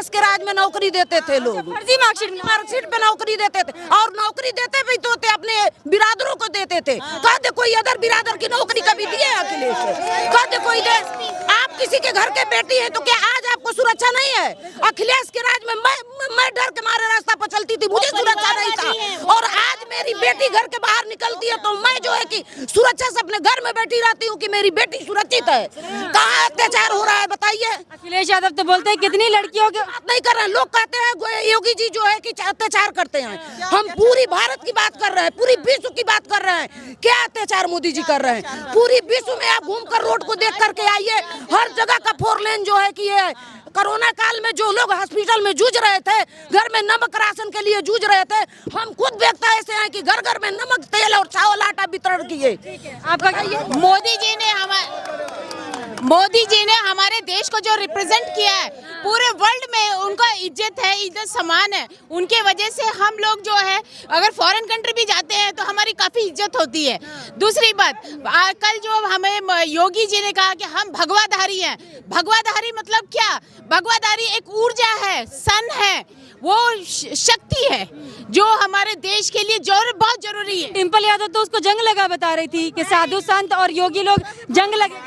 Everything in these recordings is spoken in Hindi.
अखिलेश के राज में नौकरी देते थे लोग, फर्जी मार्कशीट पे नौकरी देते थे, और नौकरी देते भी तो थे अपने बिरादरों को देते थे। कहते कोई अदर बिरादर की नौकरी कभी दिए अखिलेश? कहते कोई दे? आप किसी के घर के बेटी है तो क्या आज आपको सुरक्षा नहीं है? अखिलेश के राज में मैं डर के मारे रास्ता पर चलती थी, मुझे सुरक्षा नहीं था, और आज मेरी बेटी घर के बाहर निकलती है तो मैं जो है कि सुरक्षा से अपने घर में बैठी रहती हूँ कि मेरी बेटी सुरक्षित है। कहाँ अत्याचार हो रहा है बताइए? अखिलेश यादव तो बोलते हैं कितनी लड़कियों के बात नहीं कर रहे हैं, लोग कहते हैं योगी जी जो है कि अत्याचार करते हैं। हम पूरी भारत की बात कर रहे हैं, पूरी विश्व की बात कर रहे हैं। क्या अत्याचार मोदी जी कर रहे हैं? पूरी विश्व में आप घूमकर रोड को देख करके आइए, हर जगह का 4 लेन जो है कि ये कोरोना काल में जो लोग हॉस्पिटल में जूझ रहे थे, घर में नमक राशन के लिए जूझ रहे थे, हम खुद देखते ऐसे हैं कि घर घर में नमक तेल और चावल आटा वितरण किए। आपका मोदी जी ने हमारे देश को जो रिप्रेजेंट किया है, पूरे वर्ल्ड में उनका इज्जत है, इज्जत समान है। उनके वजह से हम लोग जो है अगर फॉरेन कंट्री भी जाते हैं तो हमारी काफी इज्जत होती है। दूसरी बात, कल जो हमें योगी जी ने कहा कि हम भगवाधारी हैं। भगवाधारी मतलब क्या? भगवाधारी एक ऊर्जा है, सन है, वो शक्ति है जो हमारे देश के लिए बहुत जरूरी है। डिम्पल यादव तो उसको जंग लगा बता रही थी कि साधु संत और योगी लोग जंग लगे।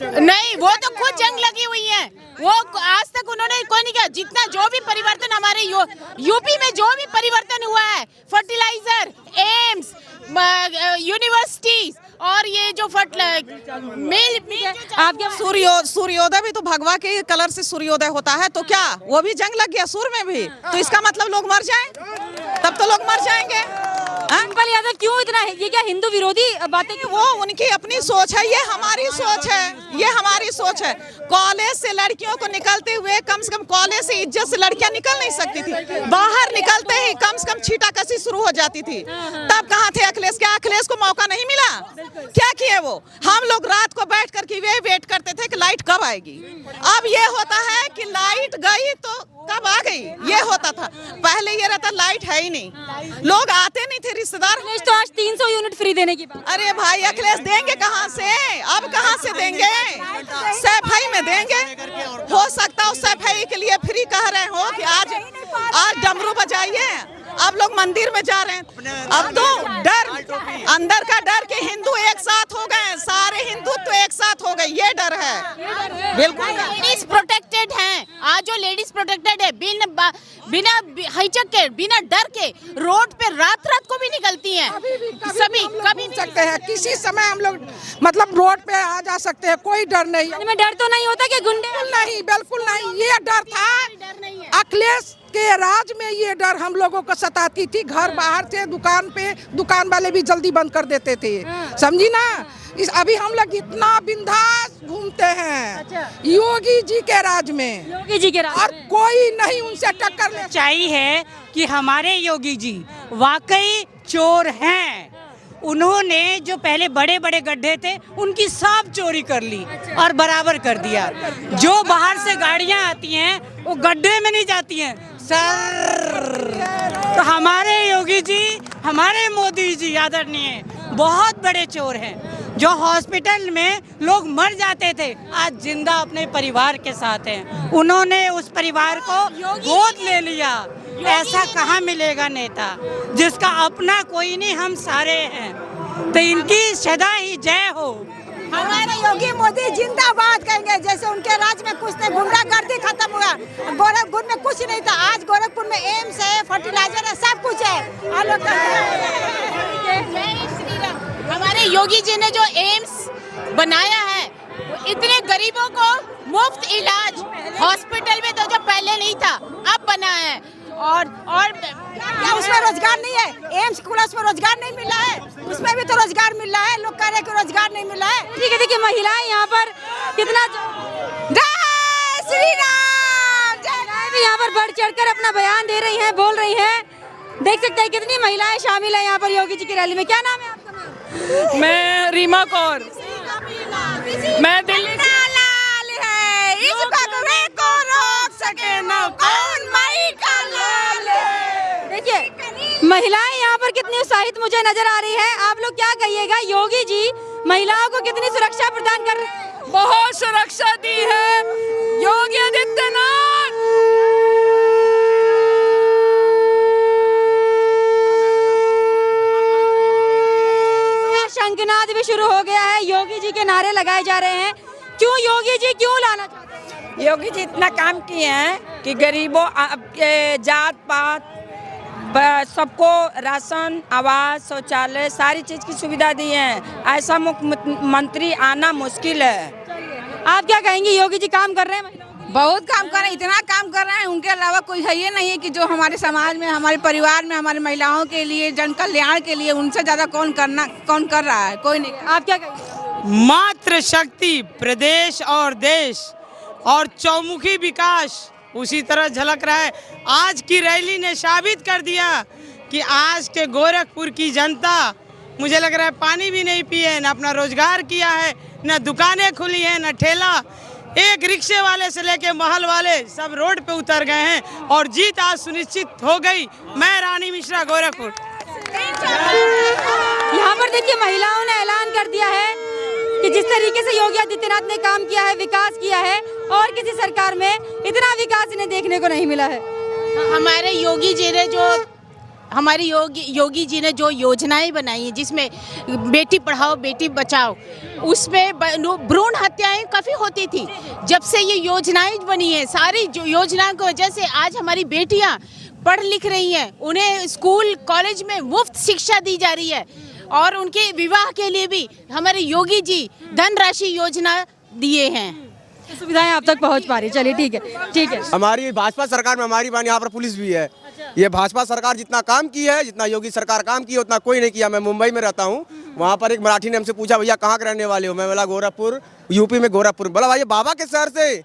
नहीं, वो तो खुद जंग लगी हुई है। वो आज तक उन्होंने कोई नहीं किया। जितना जो भी परिवर्तन हमारे यूपी में जो भी परिवर्तन हुआ है, फर्टिलाइजर, एम्स, यूनिवर्सिटीज और ये जो आपके सूर्योदय भी तो भगवा के कलर से सूर्योदय होता है, तो क्या वो भी जंग लग गया सूर्य में भी? तो इसका मतलब लोग मर जाएं? तब तो लोग मर जाएंगे। डिम्पल यादव क्यों इतना है? ये क्या हिंदू विरोधी बातें? वो उनकी अपनी सोच है, ये हमारी सोच है, ये हमारी सोच है। कॉलेज से लड़कियों को निकलते हुए कम से कम कॉलेज से इज्जत से लड़कियां निकल नहीं सकती थी। बाहर निकलते ही कम से कम छींटाकशी शुरू हो जाती थी। तब कहाँ थे अखिलेश? क्या अखिलेश को मौका नहीं मिला? क्या किए वो? हम लोग रात को बैठ कर के वेट करते थे कि लाइट कब आएगी। अब ये होता है कि लाइट गई तो कब आ गई, ये होता था। पहले ये रहता लाइट है ही नहीं, लोग आते नहीं थे रिश्तेदार। तो आज 300 यूनिट फ्री देने की बात। अरे भाई, अखिलेश देंगे कहाँ से? अब कहाँ से देंगे? सफाई में देंगे। हो सकता है सफाई के लिए फ्री कह रहे हो कि आज डमरू बजाइए। अब लोग मंदिर में जा रहे हैं। अब तो डर, अंदर का डर के हिंदू एक साथ हो गए, सारे हिंदुत्व एक साथ हो गए, ये डर है। बिल्कुल लेडीज प्रोटेक्टेड हैं। आज जो लेडीज प्रोटेक्टेड है, बिना हिचक के, बिना डर के रोड पे रात को भी निकलती हैं। सभी कभी सकते हैं, किसी समय हम लोग मतलब रोड पे आ जा सकते हैं, कोई डर नहीं। में डर तो नहीं होता कि गुंडे? नहीं, बिल्कुल नहीं। ये डर था अखिलेश के राज में, ये डर हम लोगों को सताती थी। घर बाहर से दुकान पे, दुकान वाले भी जल्दी बंद कर देते थे, समझी ना? अभी हम लोग इतना बिंदास घूमते हैं योगी जी के राज में, योगी जी के राज, और कोई नहीं उनसे टक्कर ले। सच्चाई है कि हमारे योगी जी वाकई चोर हैं। उन्होंने जो पहले बड़े बड़े गड्ढे थे उनकी सब चोरी कर ली और बराबर कर दिया। जो बाहर से गाड़ियां आती हैं वो गड्ढे में नहीं जाती हैं सर। तो हमारे योगी जी, हमारे मोदी जी आदरणीय बहुत बड़े चोर हैं। जो हॉस्पिटल में लोग मर जाते थे आज जिंदा अपने परिवार के साथ हैं। उन्होंने उस परिवार को गोद ले लिया। ऐसा कहाँ मिलेगा नेता जिसका अपना कोई नहीं, हम सारे हैं। तो इनकी सदा ही जय हो। हमारे योगी मोदी जिंदाबाद कहेंगे। जैसे उनके राज में कुछ नहीं, गुंडागर्दी खत्म हुआ। गोरखपुर में कुछ नहीं था, आज गोरखपुर में एम्स है, फर्टिलाइजर है, सब कुछ है। हमारे योगी जी ने जो एम्स बनाया है, इतने गरीबों को मुफ्त इलाज हॉस्पिटल में तो जो पहले नहीं था अब बना है। और क्या उसमें रोजगार नहीं है? एम्स खुला, उसमें रोजगार नहीं मिला है? उसमें भी तो रोजगार मिल रहा है। लोग कह रहे हैं कि रोजगार नहीं मिला है। ठीक है, देखिए महिलाएं यहाँ पर कितना जय श्री राम, जय, यहाँ पर बढ़ चढ़कर अपना बयान दे रही हैं, बोल रही हैं। देख सकते हैं कितनी महिलाएं शामिल है यहाँ पर योगी जी की रैली में। क्या नाम है आपका? मैं रीमा कौर, मैं दिल्ली से। इस भगवे को रोक सके न कौन माई का लाल। देखिए महिलाएं यहाँ पर कितनी उत्साहित मुझे नजर आ रही है। आप लोग क्या कहिएगा, योगी जी महिलाओं को कितनी सुरक्षा प्रदान कर रहे हैं? बहुत सुरक्षा दी है योगी आदित्यनाथ। चुनाव भी शुरू हो गया है, योगी जी के नारे लगाए जा रहे हैं। क्यों योगी जी क्यों लाना चाहते हैं? योगी जी इतना काम किए हैं कि गरीबों के जात पात सबको राशन, आवास, शौचालय सारी चीज की सुविधा दी है। ऐसा मुख्यमंत्री आना मुश्किल है। आप क्या कहेंगे, योगी जी काम कर रहे हैं महिलाओं के लिए? बहुत काम कर रहे हैं, इतना काम कर रहे हैं, उनके अलावा कोई है ये नहीं है कि जो हमारे समाज में, हमारे परिवार में, हमारी महिलाओं के लिए, जन कल्याण के लिए उनसे ज्यादा कौन कर रहा है? कोई नहीं। आप क्या कहेंगे? मात्र शक्ति प्रदेश और देश और चौमुखी विकास उसी तरह झलक रहा है। आज की रैली ने साबित कर दिया कि आज के गोरखपुर की जनता, मुझे लग रहा है, पानी भी नहीं पिए, न अपना रोजगार किया है, न दुकानें खुली हैं, न ठेला। एक रिक्शे वाले से लेके महल वाले सब रोड पे उतर गए हैं और जीत आज सुनिश्चित हो गई। मैं रानी मिश्रा, गोरखपुर। यहाँ पर देखिए महिलाओं ने ऐलान कर दिया है कि जिस तरीके से योगी आदित्यनाथ ने काम किया है, विकास किया है, और किसी सरकार में इतना विकास इन्हें देखने को नहीं मिला है। हमारे योगी जी ने जो हमारी योगी जी ने जो योजनाएं बनाई हैं, जिसमें बेटी पढ़ाओ बेटी बचाओ, उसमें भ्रूण हत्याएं काफ़ी होती थी। जब से ये योजनाएं बनी है, सारी जो योजनाओं की वजह से आज हमारी बेटियां पढ़ लिख रही हैं, उन्हें स्कूल कॉलेज में मुफ्त शिक्षा दी जा रही है, और उनके विवाह के लिए भी हमारे योगी जी धनराशि योजना दिए हैं। सुविधाएं आप तक पहुंच पा रही। चलिए ठीक है, ठीक है। हमारी भाजपा सरकार में हमारी बहन यहाँ पर पुलिस भी है। ये भाजपा सरकार जितना काम की है, जितना योगी सरकार काम की है, उतना कोई नहीं किया। मैं मुंबई में रहता हूँ, वहाँ पर एक मराठी ने हमसे पूछा, भैया कहाँ के रहने वाले हो? मैं बोला गोरखपुर, यूपी में गोरखपुर। बोला भाई बाबा के शहर से?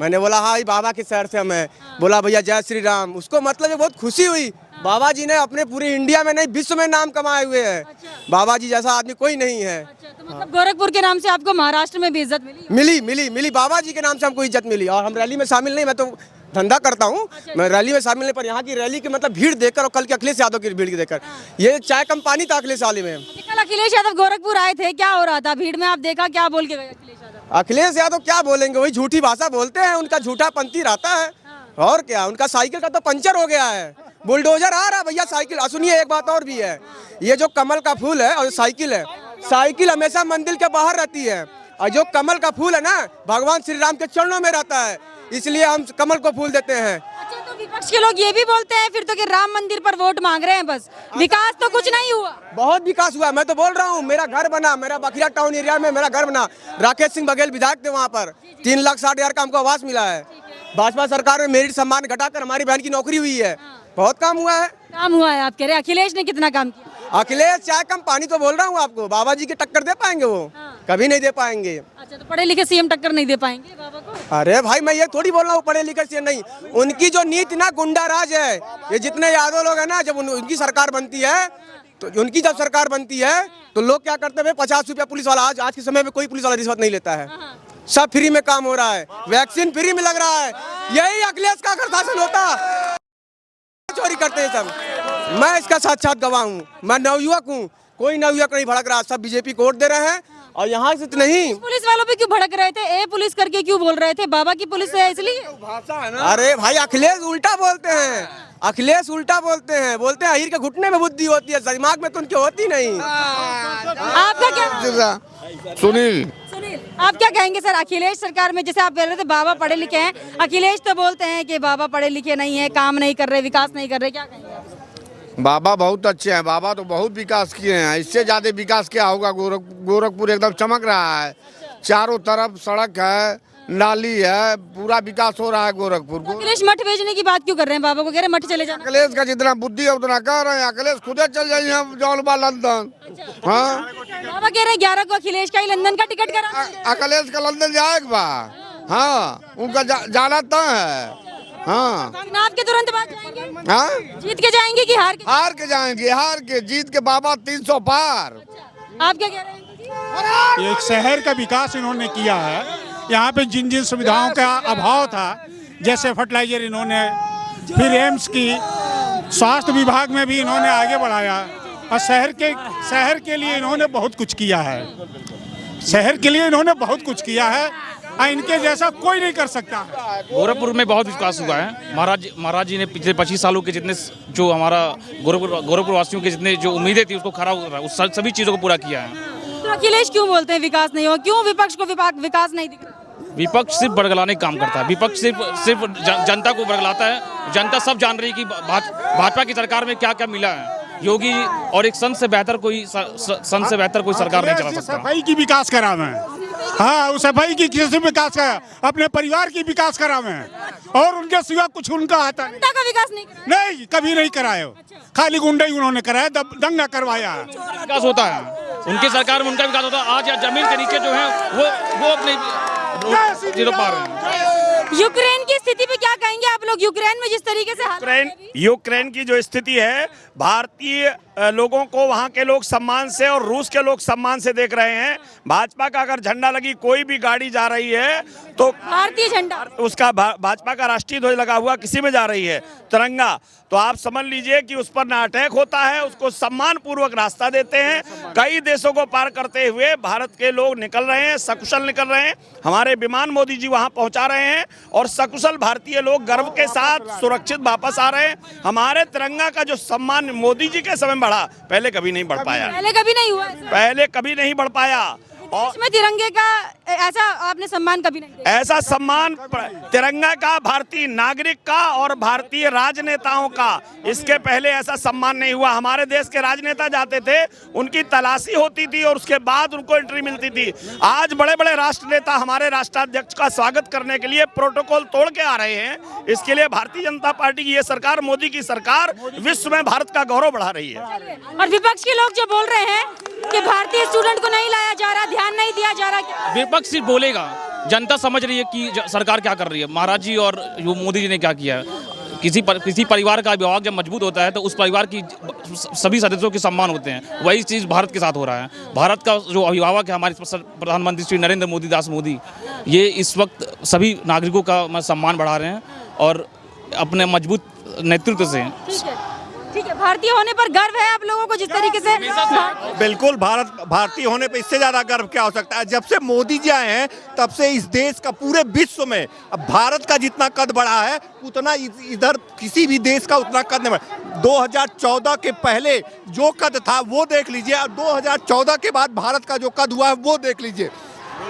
मैंने बोला हाँ भाई बाबा के शहर से मैं। बोला भैया जय श्री राम। उसको मतलब ये बहुत खुशी हुई। बाबा जी ने अपने पूरी इंडिया में नहीं, विश्व में नाम कमाए हुए हैं। बाबा जी जैसा आदमी कोई नहीं है। तो मतलब गोरखपुर के नाम से आपको महाराष्ट्र में भी इज्जत मिली बाबा जी के नाम से हमको इज्जत मिली। और हम रैली में शामिल नहीं, मैं तो धंधा करता हूँ, मैं रैली में शामिल नहीं, पर यहाँ की रैली की मतलब भीड़ देखकर और कल के अखिलेश यादव की भीड़ देखकर, ये चाय कम पानी था अखिलेश वाले में। कल अखिलेश यादव गोरखपुर आए थे, क्या हो रहा था भीड़ में? आप देखा, क्या बोल के गए अखिलेश यादव? अखिलेश यादव क्या बोलेंगे, वही झूठी भाषा बोलते हैं, उनका झूठा पंथी रहता है। और क्या, उनका साइकिल का तो पंचर हो गया है, बुलडोजर आ रहा है भैया साइकिल। सुनिए एक बात और भी है, ये जो कमल का फूल है और साइकिल है, साइकिल हमेशा मंदिर के बाहर रहती है, और जो कमल का फूल है ना, भगवान श्री राम के चरणों में रहता है, इसलिए हम कमल को फूल देते हैं। अच्छा, तो विपक्ष के लोग ये भी बोलते हैं फिर तो कि राम मंदिर पर वोट मांग रहे हैं, बस विकास तो कुछ नहीं हुआ। बहुत विकास हुआ, मैं तो बोल रहा हूँ, मेरा घर बना, मेरा बखिया टाउन एरिया में मेरा घर बना। राकेश सिंह बघेल विधायक थे, वहाँ पर 3,60,000 का हमको आवास मिला है। भाजपा सरकार में मेरिट सम्मान घटाकर हमारी बहन की नौकरी हुई है। बहुत काम हुआ है। काम हुआ है, आप कह रहे हैं अखिलेश ने कितना काम किया? अखिलेश चाय कम पानी तो बोल रहा हूँ आपको, बाबा जी के टक्कर दे पाएंगे वो? कभी नहीं दे पाएंगे। अच्छा, तो पढ़े लिखे सीएम टक्कर नहीं दे पाएंगे बाबा को? अरे भाई मैं ये थोड़ी बोल रहा हूँ पढ़े लिखे से नहीं, उनकी जो नीति ना गुंडा राज है। ये जितने यादव लोग है ना, जब उनकी सरकार बनती है, तो उनकी जब सरकार बनती है तो लोग क्या करते हैं, 50 रुपया पुलिस वाला, आज के समय में कोई पुलिस वाला रिश्वत नहीं लेता है, सब फ्री में काम हो रहा है, वैक्सीन फ्री में लग रहा है। यही अखिलेश का अगर शासन होता, चोरी करते हैं सब। मैं इसका साक्षात गवाह हूँ, मैं नवयुवक हूँ, कोई नवयुवक नहीं भड़क रहा, सब बीजेपी को वोट दे रहे हैं। और यहाँ से नहीं, पुलिस वालों पे क्यों भड़क रहे थे? ए पुलिस करके क्यों बोल रहे थे? बाबा की पुलिस है इसलिए? अरे भाई अखिलेश उल्टा बोलते हैं, अखिलेश उल्टा बोलते हैं, बोलते हैं अहीर के घुटने में बुद्धि होती है, दिमाग में तो उनकी होती नहीं। आपका क्या? सुनील, आप क्या कहेंगे सर? अखिलेश सरकार में जैसे आप कह रहे थे बाबा पढ़े लिखे हैं, अखिलेश तो बोलते हैं कि बाबा पढ़े लिखे नहीं है, काम नहीं कर रहे, विकास नहीं कर रहे, क्या कहेंगे आप? बाबा बहुत अच्छे हैं, बाबा तो बहुत विकास किए हैं, इससे ज्यादा विकास क्या होगा? गोरखपुर एकदम चमक रहा है, चारों तरफ सड़क है, नाली है, पूरा विकास हो रहा है गोरखपुर को। अखिलेश मठ भेजने की बात क्यों कर रहे हैं? बाबा को कह रहे हैं मठ चले जाना। अखिलेश का जितना बुद्धि है उतना कह रहे हैं, अखिलेश खुदे चल जाइए जौलबा लंदन। हाँ, बाबा कह रहे हैं 11 को अखिलेश का ही लंदन का टिकट करा। अखिलेश का लंदन जाएगा, हाँ उनका जाना तय है। हाँ, चुनाव के तुरंत बाद जाएंगे? हाँ, जीत के जाएंगे कि हार के? हार के जाएंगे, हार के, जीत के बाबा 300 पार। आप क्या कह रहे हैं? एक शहर का विकास इन्होंने किया है, यहाँ पे जिन जिन सुविधाओं का अभाव था, जैसे फर्टिलाइजर इन्होंने, फिर एम्स की, स्वास्थ्य विभाग में भी इन्होंने आगे बढ़ाया, और शहर के लिए इन्होंने बहुत कुछ किया है, शहर के लिए इन्होंने बहुत कुछ किया है, इनके जैसा कोई नहीं कर सकता है। गोरखपुर में बहुत विकास हुआ है। महाराज जी ने पिछले 25 सालों के जितने जो हमारा गोरखपुर वासियों के जितने जो उम्मीदें थी उसको खरा उस सभी चीज़ों को पूरा किया है। तो अखिलेश क्यों बोलते हैं विकास नहीं हो, क्यों विपक्ष को विकास नहीं दिख रहा? विपक्ष सिर्फ बरगलाने का काम करता है। विपक्ष सिर्फ जनता को बरगलाता है। जनता सब जान रही है कि भाजपा की सरकार में क्या क्या मिला है। योगी और एक संत से बेहतर कोई सरकार नहीं चला सकता। सफाई की विकास करा मैं, हाँ उस सफाई की किसी विकास करा, अपने परिवार की विकास करा मैं, और उनके सिवा कुछ उनका आता जनता का विकास नहीं करा? नहीं, कभी नहीं कराया। खाली गुंडा ही उन्होंने कराया, दंगा करवाया। विकास होता है उनकी सरकार में, उनका विकास होता है। आज जमीन के नीचे जो है वो अपने जीरो पा रहे हैं। यूक्रेन की स्थिति पे क्या कहेंगे आप लोग? यूक्रेन में जिस तरीके से यूक्रेन की जो स्थिति है, भारतीय लोगों को वहाँ के लोग सम्मान से और रूस के लोग सम्मान से देख रहे हैं। भाजपा का अगर झंडा लगी कोई भी गाड़ी जा रही है तो भारतीय झंडा, उसका भाजपा का राष्ट्रीय ध्वज लगा हुआ किसी में जा रही है तिरंगा, तो आप समझ लीजिए कि उस पर ना अटैक होता है, उसको सम्मान पूर्वक रास्ता देते हैं। कई देशों को पार करते हुए भारत के लोग निकल रहे हैं, सकुशल निकल रहे हैं। हमारे विमान मोदी जी वहां पहुंचा रहे हैं और सकुशल भारतीय लोग गर्व के साथ सुरक्षित वापस आ रहे हैं। हमारे तिरंगा का जो सम्मान मोदी जी के समय बढ़ा, पहले कभी नहीं बढ़ पाया, पहले कभी नहीं हुआ, पहले कभी नहीं बढ़ पाया। और इसमें तिरंगे का ऐसा आपने सम्मान कभी नहीं देखा? ऐसा सम्मान तिरंगा का, भारतीय नागरिक का और भारतीय राजनेताओं का इसके पहले ऐसा सम्मान नहीं हुआ। हमारे देश के राजनेता जाते थे, उनकी तलाशी होती थी और उसके बाद उनको एंट्री मिलती थी। आज बड़े बड़े राष्ट्र नेता हमारे राष्ट्राध्यक्ष का स्वागत करने के लिए प्रोटोकॉल तोड़ के आ रहे हैं। इसके लिए भारतीय जनता पार्टी की ये सरकार, मोदी की सरकार, विश्व में भारत का गौरव बढ़ा रही है। और विपक्ष के लोग जो बोल रहे हैं कि भारतीय स्टूडेंट को नहीं लाया जा रहा, ध्यान नहीं दिया जा रहा, विपक्ष सिर्फ बोलेगा, जनता समझ रही है कि सरकार क्या कर रही है। महाराज जी और मोदी जी ने क्या किया है। किसी परिवार का अभिभावक जब मजबूत होता है तो उस परिवार की सभी सदस्यों के सम्मान होते हैं। वही चीज़ भारत के साथ हो रहा है। भारत का जो अभिभावक है हमारे प्रधानमंत्री श्री नरेंद्र मोदी, ये इस वक्त सभी नागरिकों का सम्मान बढ़ा रहे हैं और अपने मजबूत नेतृत्व से। ठीक है, भारतीय होने पर गर्व है आप लोगों को जिस तरीके से? बिल्कुल, भारतीय होने पे इससे ज्यादा गर्व क्या हो सकता है। जब से मोदी जी आए हैं तब से इस देश का, पूरे विश्व में अब भारत का जितना कद बढ़ा है उतना इधर किसी भी देश का उतना कद नहीं बढ़ा। 2014 के पहले जो कद था वो देख लीजिए, और 2014 के बाद भारत का जो कद हुआ है वो देख लीजिए।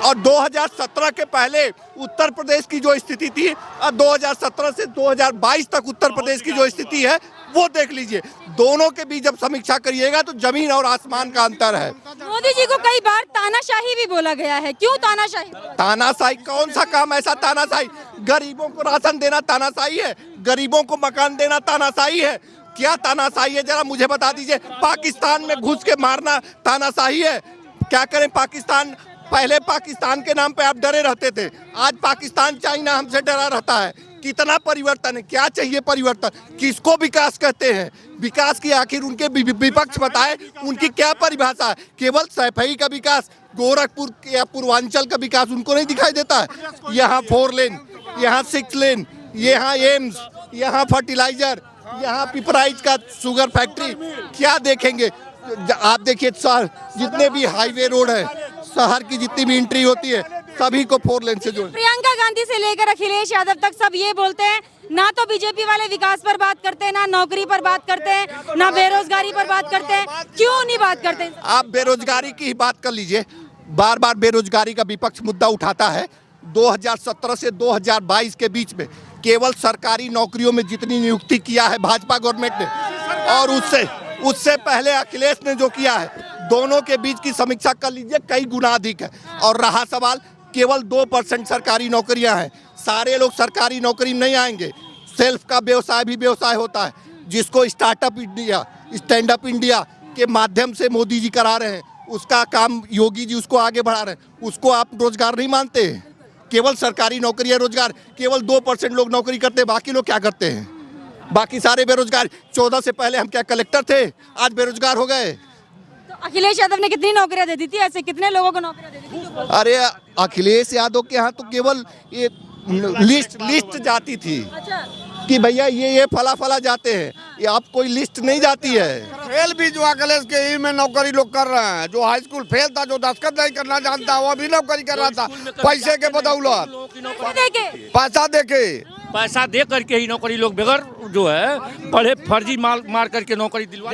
और 2017 के पहले उत्तर प्रदेश की जो स्थिति थी और 2017 से 2022 तक उत्तर प्रदेश की जो स्थिति है वो देख लीजिए। दोनों के बीच जब समीक्षा करिएगा तो जमीन और आसमान का अंतर है। मोदी जी को कई बार तानाशाही भी बोला गया है, क्यों तानाशाही? तानाशाही कौन सा काम ऐसा तानाशाही? गरीबों को राशन देना तानाशाही है? गरीबों को मकान देना तानाशाही है? क्या तानाशाही है जरा मुझे बता दीजिए। पाकिस्तान में घुस के मारना तानाशाही है? क्या करें पाकिस्तान, पहले पाकिस्तान के नाम पे आप डरे रहते थे, आज पाकिस्तान चाइना हमसे डरा रहता है। कितना परिवर्तन है, क्या चाहिए परिवर्तन? किसको विकास कहते हैं? विकास की आखिर उनके विपक्ष बताए, उनकी क्या परिभाषा है? केवल सफाई का विकास, गोरखपुर या पूर्वांचल का विकास उनको नहीं दिखाई देता है? यहाँ 4 लेन, यहाँ 6 लेन, यहाँ एम्स, यहाँ फर्टिलाइजर, यहाँ पिपराइज का शुगर फैक्ट्री, क्या देखेंगे? आप देखिए जितने भी हाईवे रोड है, शहर की जितनी भी एंट्री होती है सभी को 4 लेन से जोड़। प्रियंका गांधी से लेकर अखिलेश यादव तक सब ये बोलते हैं, ना तो बीजेपी वाले विकास पर बात करते हैं, ना नौकरी पर बात करते हैं, ना बेरोजगारी पर बात करते हैं। क्यों नहीं बात करते? आप बेरोजगारी की ही बात कर लीजिए। बार बार बेरोजगारी का विपक्ष मुद्दा उठाता है। 2017 से 2022 के बीच में केवल सरकारी नौकरियों में जितनी नियुक्ति किया है भाजपा गवर्नमेंट ने, और उससे पहले अखिलेश ने जो किया है, दोनों के बीच की समीक्षा कर लीजिए, कई गुना अधिक है। और रहा सवाल, केवल 2% सरकारी नौकरियां हैं। सारे लोग सरकारी नौकरी नहीं आएंगे। सेल्फ का व्यवसाय भी व्यवसाय होता है, जिसको startup India, stand up India के माध्यम से मोदी जी करा रहे हैं। उसका काम योगी जी उसको आगे बढ़ा रहे हैं। उसको आप रोजगार नहीं मानते? केवल सरकारी नौकरियां रोजगार, केवल 2% लोग नौकरी करते हैं, बाकी लोग क्या करते हैं? बाकी सारे बेरोजगार। 14 से पहले हम क्या कलेक्टर थे, आज बेरोजगार हो गए। तो अखिलेश यादव ने कितनी नौकरियां दे दी थी? ऐसे कितने लोगों को नौकरियां दे दी थी? अरे अखिलेश यादव के यहाँ तो केवल ये लिस्ट जाती थी कि भैया ये फला जाते हैं, ये आप कोई लिस्ट नहीं जाती है। फेल भी जो अखिलेश के ही में नौकरी लोग कर रहे हैं। जो हाई स्कूल फेल था, जो दस्तखत नहीं करना जानता, वो भी नौकरी कर रहा था पैसे के बदौलत, पैसा दे करके ही नौकरी लोग बगैर जो है बड़े फर्जी मार करके नौकरी दिलवा।